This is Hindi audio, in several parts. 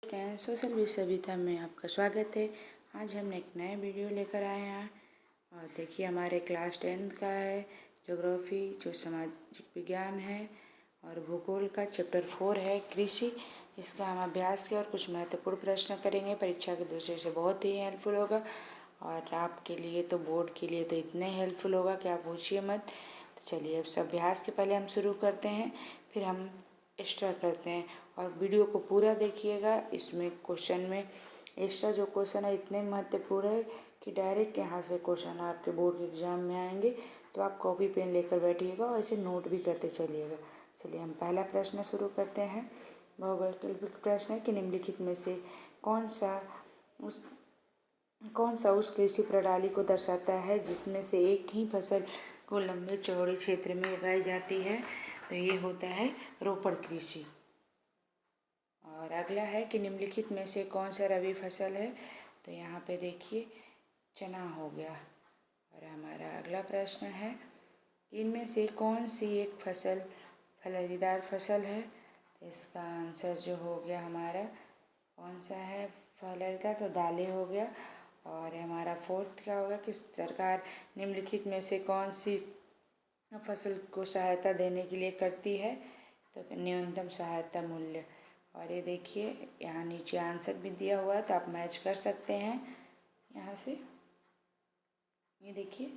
सोशल विश्वविद्या में आपका स्वागत है। आज हमने एक नए वीडियो लेकर आए हैं और देखिए हमारे क्लास 10th का है ज्योग्राफी, जो सामाजिक विज्ञान है, और भूगोल का चैप्टर 4 है कृषि। इसका हम अभ्यास के और कुछ महत्वपूर्ण प्रश्न करेंगे। परीक्षा की दृष्टि से बहुत ही हेल्पफुल होगा और आपके लिए तो बोर्ड के लिए तो इतने हेल्पफुल होगा कि आप पूछिए मत। तो चलिए अब अभ्यास के पहले हम शुरू करते हैं, फिर हम एक्स्ट्रा करते हैं और वीडियो को पूरा देखिएगा। इसमें क्वेश्चन में एक्स्ट्रा जो क्वेश्चन है इतने महत्वपूर्ण है कि डायरेक्ट यहाँ से क्वेश्चन आपके बोर्ड के एग्जाम में आएंगे, तो आप कॉपी पेन लेकर बैठिएगा और ऐसे नोट भी करते चलिएगा। चलिए हम पहला प्रश्न शुरू करते हैं। बहुवैकल्पिक प्रश्न है कि निम्नलिखित में से कौन सा उस कृषि प्रणाली को दर्शाता है जिसमें से एक ही फसल को लंबे चौड़े क्षेत्र में उगाई जाती है। तो ये होता है रोपड़ कृषि। और अगला है कि निम्नलिखित में से कौन सा रबी फसल है। तो यहाँ पे देखिए चना हो गया। और हमारा अगला प्रश्न है कि इनमें से कौन सी एक फसल फलीदार फसल है। तो इसका आंसर जो हो गया हमारा कौन सा है फलीदार, तो दालें हो गया। और हमारा फोर्थ क्या होगा कि सरकार निम्नलिखित में से कौन सी फसल को सहायता देने के लिए करती है। तो न्यूनतम सहायता मूल्य। और ये देखिए यहाँ नीचे आंसर भी दिया हुआ है, तो आप मैच कर सकते हैं यहाँ से। ये देखिए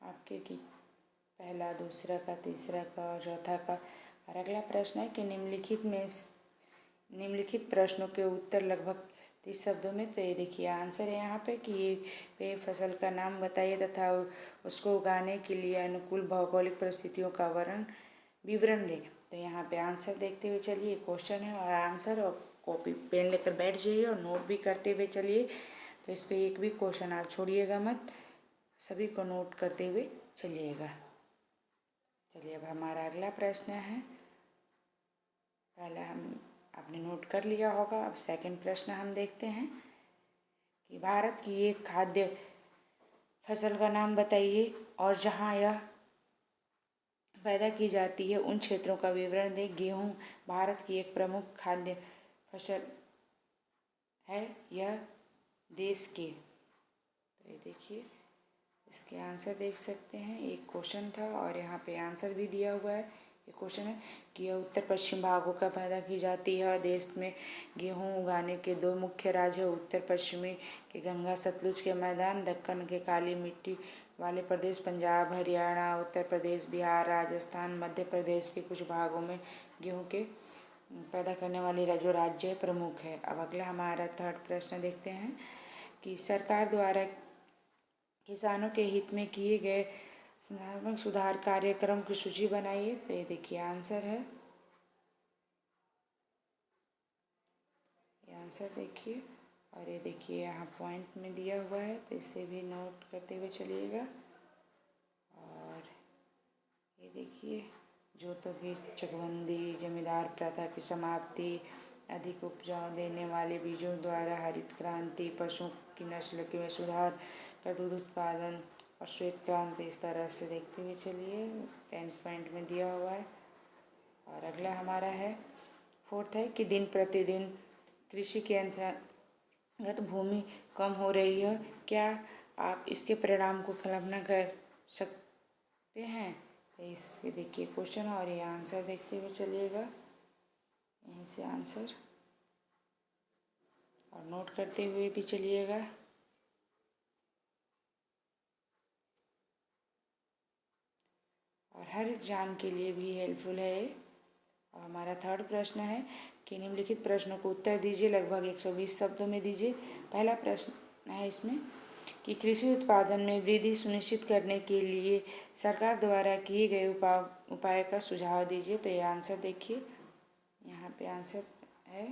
आपके कि पहला, दूसरा का, तीसरा का और चौथा का। और अगला प्रश्न है कि निम्नलिखित प्रश्नों के उत्तर लगभग 30 शब्दों में। तो ये देखिए आंसर है यहाँ पे कि ये फसल का नाम बताइए तथा उसको उगाने के लिए अनुकूल भौगोलिक परिस्थितियों का विवरण दें। तो यहाँ पे आंसर देखते हुए चलिए, क्वेश्चन है और आंसर, और कॉपी पेन लेकर बैठ जाइए और नोट भी करते हुए चलिए। तो इस पर एक भी क्वेश्चन आप छोड़िएगा मत, सभी को नोट करते हुए चलिएगा। चलिए अब हमारा अगला प्रश्न है। पहला आपने नोट कर लिया होगा। अब सेकंड प्रश्न हम देखते हैं कि भारत की एक खाद्य फसल का नाम बताइए और जहाँ यह पैदा की जाती है उन क्षेत्रों का विवरण दें। गेहूँ भारत की एक प्रमुख खाद्य फसल है, यह देश के। तो ये देखिए इसके आंसर देख सकते हैं। एक क्वेश्चन था और यहाँ पे आंसर भी दिया हुआ है। ये क्वेश्चन है कि यह उत्तर पश्चिम भागों का पैदा की जाती है और देश में गेहूँ उगाने के दो मुख्य राज्य, उत्तर पश्चिमी के गंगा सतलुज के मैदान, दक्कन के काली मिट्टी वाले प्रदेश, पंजाब, हरियाणा, उत्तर प्रदेश, बिहार, राजस्थान, मध्य प्रदेश के कुछ भागों में गेहूँ के पैदा करने वाले जो राज्य प्रमुख है। अब अगला हमारा थर्ड प्रश्न देखते हैं कि सरकार द्वारा किसानों के हित में किए गए संस्थात्मक सुधार कार्यक्रम की सूची बनाइए। तो ये देखिए आंसर है, ये आंसर देखिए। और ये देखिए यहाँ पॉइंट में दिया हुआ है, तो इसे भी नोट करते हुए चलिएगा। और ये देखिए जोतों की चकबंदी, जमींदार प्रथा की समाप्ति, अधिक उपजाऊ देने वाले बीजों द्वारा हरित क्रांति, पशुओं की नस्ल में सुधार कर दूध उत्पादन और श्वेत क्रांति। इस तरह से देखते हुए चलिए, 10 पॉइंट में दिया हुआ है। और अगला हमारा है फोर्थ है कि दिन प्रतिदिन कृषि के अंतर्गत भूमि कम हो रही है, क्या आप इसके परिणाम को कल्पना कर सकते हैं। तो इसके देखिए क्वेश्चन और ये आंसर देखते हुए चलिएगा, यहीं से आंसर और नोट करते हुए भी चलिएगा। और हर एग्जाम के लिए भी हेल्पफुल है। और हमारा थर्ड प्रश्न है कि निम्नलिखित प्रश्नों को उत्तर दीजिए, लगभग 120 शब्दों में दीजिए। पहला प्रश्न है इसमें कि कृषि उत्पादन में वृद्धि सुनिश्चित करने के लिए सरकार द्वारा किए गए उपाय का सुझाव दीजिए। तो ये आंसर देखिए, यहाँ पे आंसर है,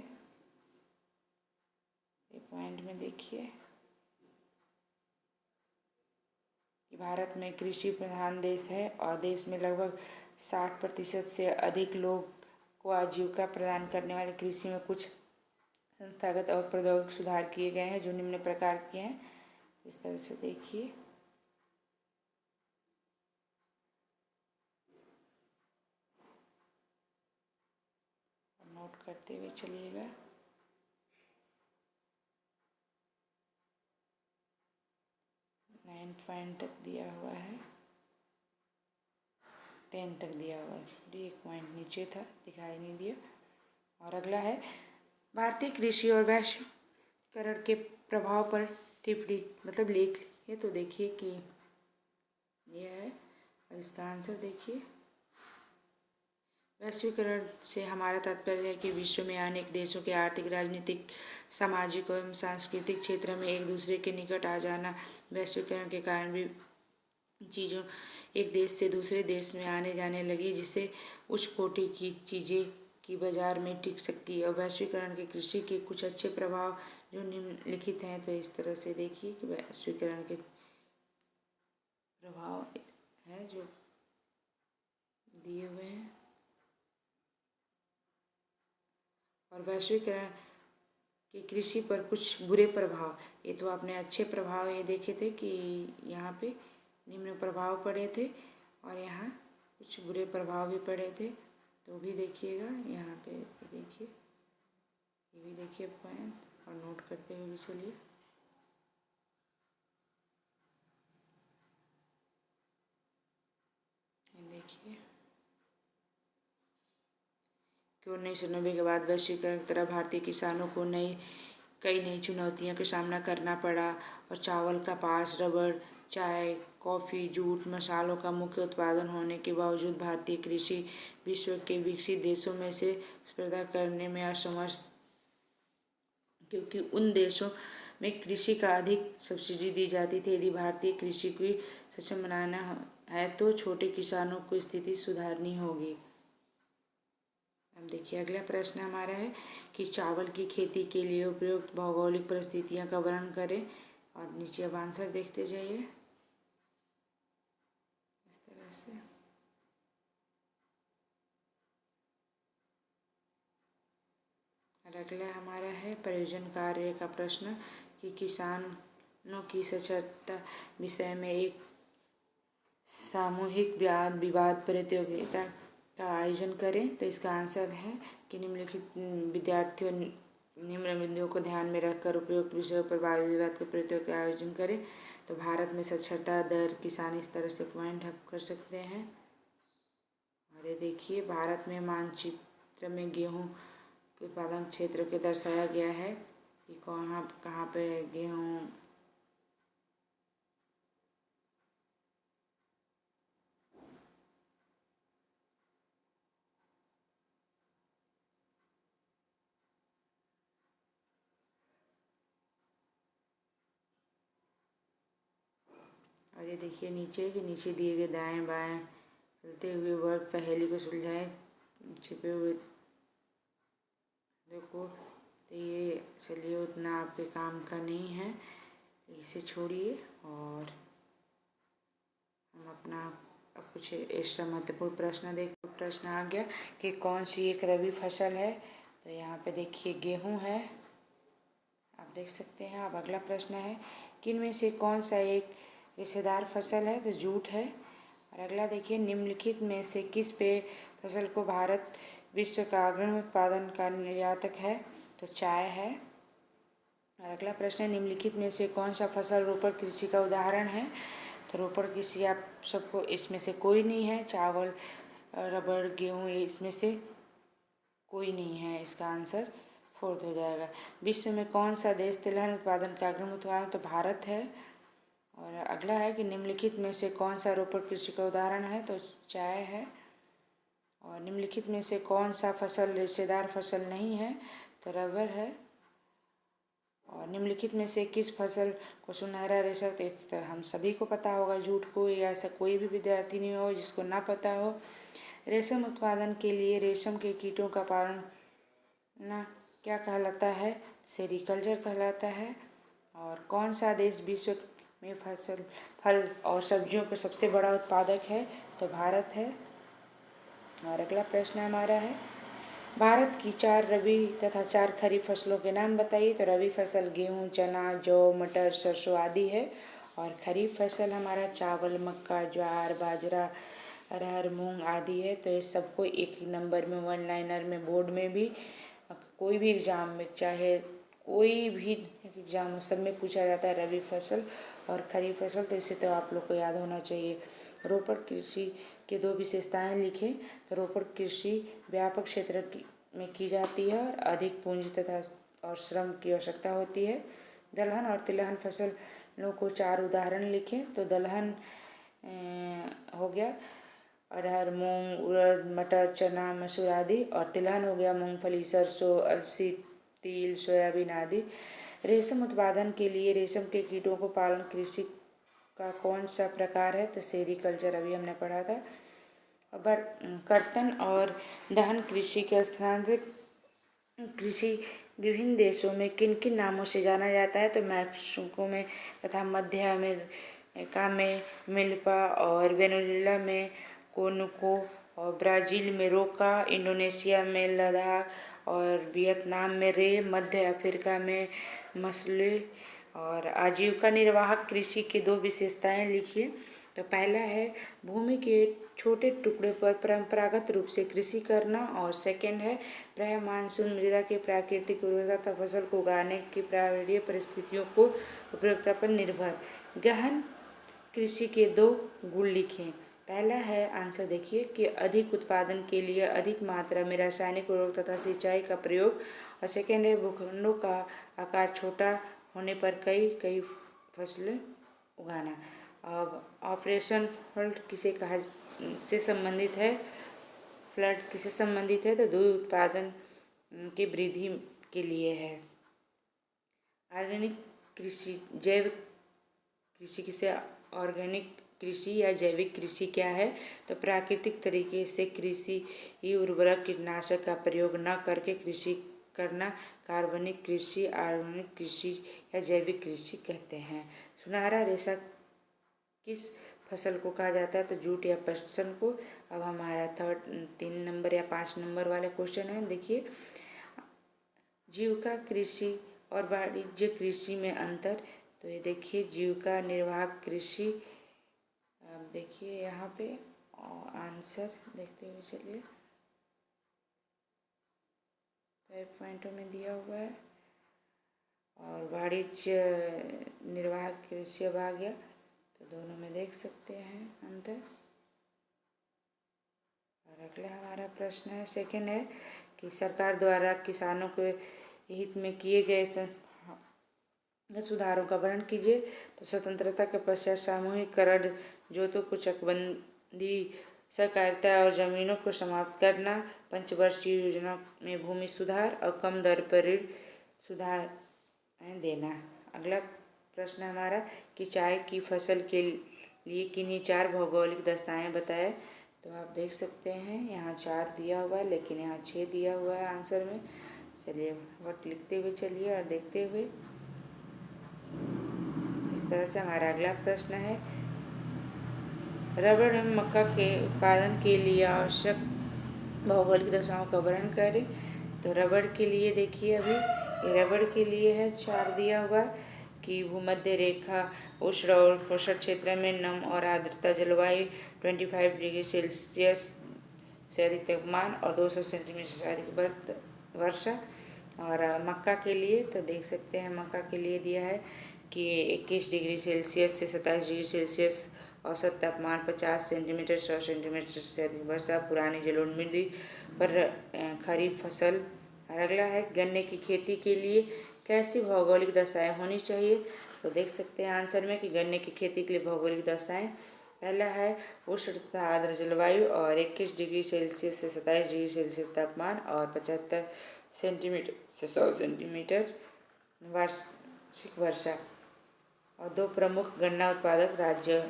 ये पॉइंट में देखिए कि भारत में कृषि प्रधान देश है और देश में लगभग 60% से अधिक लोग को आजीविका प्रदान करने वाली कृषि में कुछ संस्थागत और प्रौद्योगिक सुधार किए गए हैं जो निम्न प्रकार के हैं। इस तरह से देखिए, नोट करते हुए चलिएगा। 9 पॉइंट तक दिया हुआ है, 10 तक दिया हुआ है। एक पॉइंट नीचे था, दिखाई नहीं दिया। और अगला है भारतीय कृषि और वैश्वीकरण के प्रभाव पर टिप्पणी, मतलब लेख लिखिए। तो देखिए कि यह है, और इसका आंसर देखिए। वैश्वीकरण से हमारा तात्पर्य है कि विश्व में अनेक देशों के आर्थिक, राजनीतिक, सामाजिक एवं सांस्कृतिक क्षेत्र में एक दूसरे के निकट आ जाना। वैश्वीकरण के कारण भी चीज़ों एक देश से दूसरे देश में आने जाने लगी, जिससे उच्च कोटि की चीज़ें की बाजार में टिक सकती है। और वैश्वीकरण के कृषि के कुछ अच्छे प्रभाव जो निम्नलिखित हैं। तो इस तरह से देखिए कि वैश्वीकरण के प्रभाव है जो दिए हुए हैं। और वैश्वीकरण के कृषि पर कुछ बुरे प्रभाव, ये तो आपने अच्छे प्रभाव ये देखे थे कि यहाँ पे निम्न प्रभाव पड़े थे, और यहाँ कुछ बुरे प्रभाव भी पड़े थे। तो भी देखिएगा, यहाँ पे देखिए, ये भी देखिए पॉइंट, और नोट करते हुए भी चलिए। देखिए कि 1990 के बाद वैश्वीकरण की तरह भारतीय किसानों को कई नई चुनौतियों का सामना करना पड़ा। और चावल, कपास, रबड़, चाय, कॉफ़ी, जूट, मसालों का मुख्य उत्पादन होने के बावजूद भारतीय कृषि विश्व के विकसित देशों में से स्पर्धा करने में असमर्थ, क्योंकि उन देशों में कृषि का अधिक सब्सिडी दी जाती थी। यदि भारतीय कृषि को सक्षम बनाना है तो छोटे किसानों को स्थिति सुधारनी होगी। अब देखिए अगला प्रश्न हमारा है कि चावल की खेती के लिए उपयुक्त भौगोलिक परिस्थितियों का वर्णन करें। और नीचे अब आंसर देखते जाइए इस तरह से। और अगला हमारा है प्रयोजन कार्य का प्रश्न कि किसानों की साक्षरता विषय में एक सामूहिक वाद विवाद प्रतियोगिता का आयोजन करें। तो इसका आंसर है कि निम्नलिखित विद्यार्थियों निम्न बिंदुओं को ध्यान में रखकर उपयुक्त विषयों पर वाद विवाद के प्रतियोगिता का आयोजन करें। तो भारत में साक्षरता दर किसान, इस तरह से पॉइंट आप कर सकते हैं। और ये देखिए भारत में मानचित्र में गेहूँ के उत्पादन क्षेत्र के दर्शाया गया है कि कहाँ पे गेहूँ और ये देखिए नीचे के नीचे दिए गए दाएं बाएं चलते हुए वर्ग पहेली को सुलझाएं। छिपे हुए देखो, तो ये चलिए उतना आपके काम का नहीं है, इसे छोड़िए। और हम अपना अब कुछ एक्स्ट्रा महत्वपूर्ण प्रश्न प्रश्न आ गया कि कौन सी एक रबी फसल है। तो यहाँ पे देखिए गेहूँ है, आप देख सकते हैं। अब अगला प्रश्न है किन में से कौन सा एक रेशेदार फसल है। तो जूट है। और अगला देखिए निम्नलिखित में से किस पेय फसल को भारत विश्व का अग्रणी उत्पादन का निर्यातक है। तो चाय है। और अगला प्रश्न है निम्नलिखित में से कौन सा फसल रोपण कृषि का उदाहरण है। तो रोपण कृषि आप सबको इसमें से कोई नहीं है। चावल, रबड़, गेहूँ, इसमें से कोई नहीं है। इसका आंसर फोर्थ हो जाएगा। विश्व में कौन सा देश तिलहन उत्पादन का अग्रणी उत्पादन, तो भारत है। और अगला है कि निम्नलिखित में से कौन सा रोपण कृषि का उदाहरण है। तो चाय है। और निम्नलिखित में से कौन सा फसल रेशेदार फसल नहीं है। तो रबर है। और निम्नलिखित में से किस फसल को सुनहरा रेशा, तो हम सभी को पता होगा, जूट को, या ऐसा कोई भी विद्यार्थी नहीं हो जिसको ना पता हो। रेशम उत्पादन के लिए रेशम के कीटों का पालन ना क्या कहलाता है। सेरीकल्चर कहलाता है। और कौन सा देश विश्व में फल और सब्जियों का सबसे बड़ा उत्पादक है। तो भारत है। और अगला प्रश्न हमारा है भारत की 4 रबी तथा 4 खरीफ फसलों के नाम बताइए। तो रबी फसल गेहूँ, चना, जौ, मटर, सरसों आदि है। और खरीफ फसल हमारा चावल, मक्का, ज्वार, बाजरा, अरहर, मूंग आदि है। तो इस सबको एक नंबर में, वन लाइनर में, बोर्ड में भी, कोई भी एग्जाम में, चाहे कोई भी क्योंकि एग्जाम सब में पूछा जाता है रबी फसल और खरीफ फसल, तो इसे तो आप लोग को याद होना चाहिए। रोपड़ कृषि के 2 विशेषताएं लिखें। तो रोपड़ कृषि व्यापक क्षेत्र में की जाती है और अधिक पूंजी तथा और श्रम की आवश्यकता होती है। दलहन और तिलहन फसलों को 4 उदाहरण लिखें। तो दलहन हो गया अरहर, मूंग, उड़द, मटर, चना, मसूर आदि, और तिलहन हो गया मूंगफली, सरसों, अलसी, तिल, सोयाबीन आदि। रेशम उत्पादन के लिए रेशम के कीटों को पालन कृषि का कौन सा प्रकार है? तो सेरीकल्चर, अभी हमने पढ़ा था। कर्तन और दहन कृषि के स्थान से कृषि विभिन्न देशों में किन किन नामों से जाना जाता है? तो मैक्सिको में तथा मध्य अमेरिका में मिल्पा, और वेनेजुएला में कोनुको, और ब्राज़ील में रोका, इंडोनेशिया में लद्दाख, और वियतनाम में रे, मध्य अफ्रीका में मसले। और आजीविका निर्वाहक कृषि की 2 विशेषताएं लिखिए। तो पहला है भूमि के छोटे टुकड़े पर परंपरागत रूप से कृषि करना, और सेकंड है प्रायः मानसून मृदा के प्राकृतिक उर्वरता तथा फसल को उगाने की पर्यावरणीय परिस्थितियों को उपयोगिता पर निर्भर। गहन कृषि के 2 गुण लिखें। पहला है, आंसर देखिए, कि अधिक उत्पादन के लिए अधिक मात्रा में रासायनिक उर्वरक तथा सिंचाई का प्रयोग, और सेकेंड है भूखंडों का आकार छोटा होने पर कई फसलें उगाना। अब ऑपरेशन फ्लड किसे कहा से संबंधित है? फ्लड किसे संबंधित है? तो दूध उत्पादन की वृद्धि के लिए है। ऑर्गेनिक कृषि, जैव कृषि किसे, ऑर्गेनिक कृषि या जैविक कृषि क्या है? तो प्राकृतिक तरीके से कृषि उर्वरक कीटनाशक का प्रयोग न करके कृषि करना कार्बनिक कृषि, ऑर्गेनिक कृषि या जैविक कृषि कहते हैं। सुनहरा रेशा किस फसल को कहा जाता है? तो जूट या पटसन को। अब हमारा 3 नंबर या 5 नंबर वाला क्वेश्चन है, देखिए, जीविका कृषि और वाणिज्य कृषि में अंतर। तो ये देखिए जीविका निर्वाहक कृषि, अब देखिए यहाँ पे आंसर देखते हुए चलिए, 5 पॉइंटों में दिया हुआ है, और वाणिज्य निर्वाहक कृषि अब आ गया, तो दोनों में देख सकते हैं अंतर। और अगला हमारा प्रश्न है, सेकंड है कि सरकार द्वारा किसानों के हित में किए गए सुधारों का वर्णन कीजिए। तो स्वतंत्रता के पश्चात सामूहिक कर, जोतों को चकबंदी, सहकारिता और जमीनों को समाप्त करना, पंचवर्षीय योजना में भूमि सुधार, और कम दर पर ऋण सुधार देना। अगला प्रश्न हमारा कि चाय की फसल के लिए किन्हीं 4 भौगोलिक दशाएं बताएं। तो आप देख सकते हैं यहाँ 4 दिया हुआ है, लेकिन यहाँ 6 दिया हुआ है आंसर में। चलिए वक्त लिखते हुए चलिए और देखते हुए। इस तरह से हमारा अगला प्रश्न है, रबड़ एवं मक्का के उत्पादन के लिए आवश्यक भौगोलिक दशाओं का वर्णन करें। तो रबड़ के लिए देखिए, अभी रबड़ के लिए है 4 दिया हुआ कि भूमध्य रेखा, उष्ण और पोषण क्षेत्र में नम और आर्द्रता जलवायु, 25 डिग्री सेल्सियस से अधिक तापमान और 200 सेंटीमीटर से अधिक वर्षा। और मक्का के लिए तो देख सकते हैं मक्का के लिए दिया है कि 21 डिग्री सेल्सियस से 27 डिग्री सेल्सियस औसत तापमान, 50 सेंटीमीटर 100 सेंटीमीटर से अधिक वर्षा, पुरानी जलोढ़ मिट्टी पर खरीफ फसल। और अगला है गन्ने की खेती के लिए कैसी भौगोलिक दशाएं होनी चाहिए। तो देख सकते हैं आंसर में कि गन्ने की खेती के लिए भौगोलिक दशाएं, पहला है उष्ण तथा आर्द्र जलवायु और 21 डिग्री सेल्सियस से 27 डिग्री सेल्सियस तापमान और 75 सेंटीमीटर से 100 सेंटीमीटर वार्षिक वर्षा। और 2 प्रमुख गन्ना उत्पादक राज्य,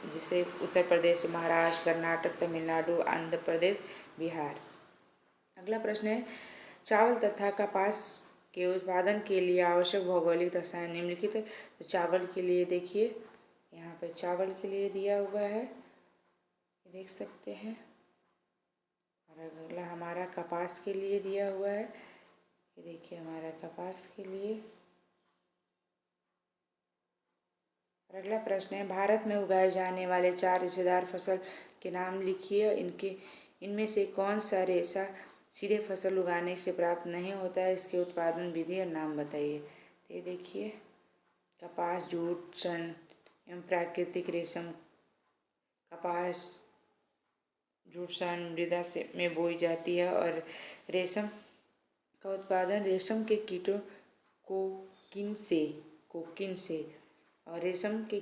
जिसे उत्तर प्रदेश, महाराष्ट्र, कर्नाटक, तमिलनाडु, आंध्र प्रदेश, बिहार। अगला प्रश्न है, चावल तथा कपास के उत्पादन के लिए आवश्यक भौगोलिक दशाएं निम्नलिखित है। तो चावल के लिए देखिए यहाँ पे चावल के लिए दिया हुआ है, देख सकते हैं। और अगला हमारा कपास के लिए दिया हुआ है, ये देखिए हमारा कपास के लिए। और अगला प्रश्न है, भारत में उगाए जाने वाले 4 रेशेदार फसल के नाम लिखिए। इनमें से कौन सा रेशा सीधे फसल उगाने से प्राप्त नहीं होता है? इसके उत्पादन विधि और नाम बताइए। तो ये देखिए कपास, जूट, सन एवं प्राकृतिक रेशम। कपास, जूट, सन मृदा से में बोई जाती है और रेशम का उत्पादन रेशम के कीटों कोकिन से और रेशम के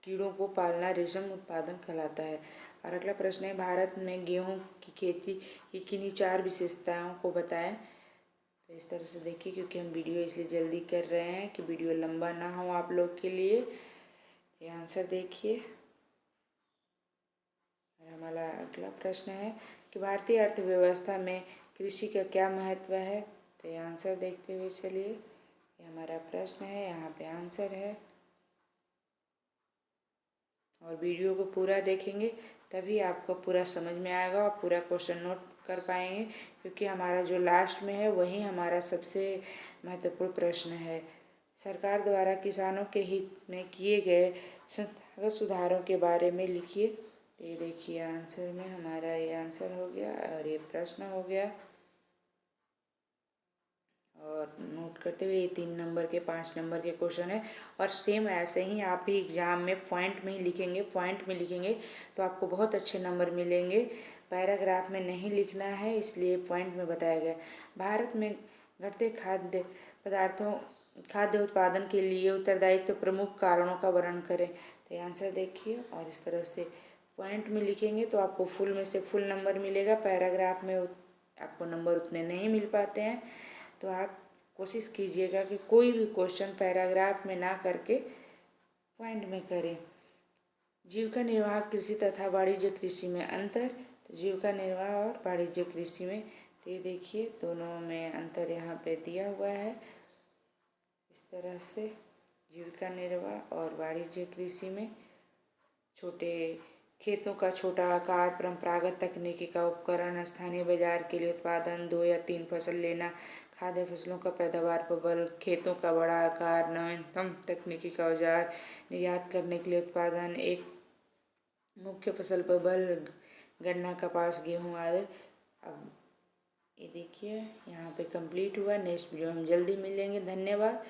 कीड़ों को पालना रेशम उत्पादन कहलाता है। और अगला प्रश्न है, भारत में गेहूं की खेती की किन्हीं 4 विशेषताओं को बताएं। तो इस तरह से देखिए, क्योंकि हम वीडियो इसलिए जल्दी कर रहे हैं कि वीडियो लंबा ना हो आप लोग के लिए। ये आंसर देखिए। हमारा अगला प्रश्न है कि भारतीय अर्थव्यवस्था में कृषि का क्या महत्व है। तो ये आंसर देखते हुए चलिए। ये हमारा प्रश्न है, यहाँ पे आंसर है। और वीडियो को पूरा देखेंगे तभी आपको पूरा समझ में आएगा और पूरा क्वेश्चन नोट कर पाएंगे, क्योंकि हमारा जो लास्ट में है वही हमारा सबसे महत्वपूर्ण प्रश्न है। सरकार द्वारा किसानों के हित में किए गए संस्थागत सुधारों के बारे में लिखिए। तो ये देखिए आंसर में हमारा ये आंसर हो गया और ये प्रश्न हो गया। और नोट करते हुए, ये 3 नंबर के 5 नंबर के क्वेश्चन है और सेम ऐसे ही आप भी एग्जाम में पॉइंट में ही लिखेंगे। पॉइंट में लिखेंगे तो आपको बहुत अच्छे नंबर मिलेंगे। पैराग्राफ में नहीं लिखना है, इसलिए पॉइंट में बताया गया। भारत में घटते खाद्य उत्पादन के लिए उत्तरदायित्व प्रमुख कारणों का वर्णन करें। तो ये आंसर देखिए और इस तरह से पॉइंट में लिखेंगे तो आपको फुल में से फुल नंबर मिलेगा। पैराग्राफ में आपको नंबर उतने नहीं मिल पाते हैं, तो आप कोशिश कीजिएगा कि कोई भी क्वेश्चन पैराग्राफ में ना करके पॉइंट में करें। जीविका निर्वाह कृषि तथा वाणिज्य कृषि में अंतर। तो जीविका निर्वाह और वाणिज्य कृषि में, तो ये देखिए दोनों में अंतर यहाँ पे दिया हुआ है। इस तरह से जीविका निर्वाह और वाणिज्य कृषि में छोटे खेतों का छोटा आकार, परंपरागत तकनीकी का उपकरण, स्थानीय बाजार के लिए उत्पादन, 2 या 3 फसल लेना, खाद्य फसलों का पैदावार पर बल, खेतों का बड़ा आकार, नवीनतम तकनीकी का औजार, निर्यात करने के लिए उत्पादन, एक मुख्य फसल पर बल, गन्ना, कपास, गेहूँ आदि। अब ये देखिए यहाँ पे कंप्लीट हुआ। नेक्स्ट वीडियो हम जल्दी मिलेंगे। धन्यवाद।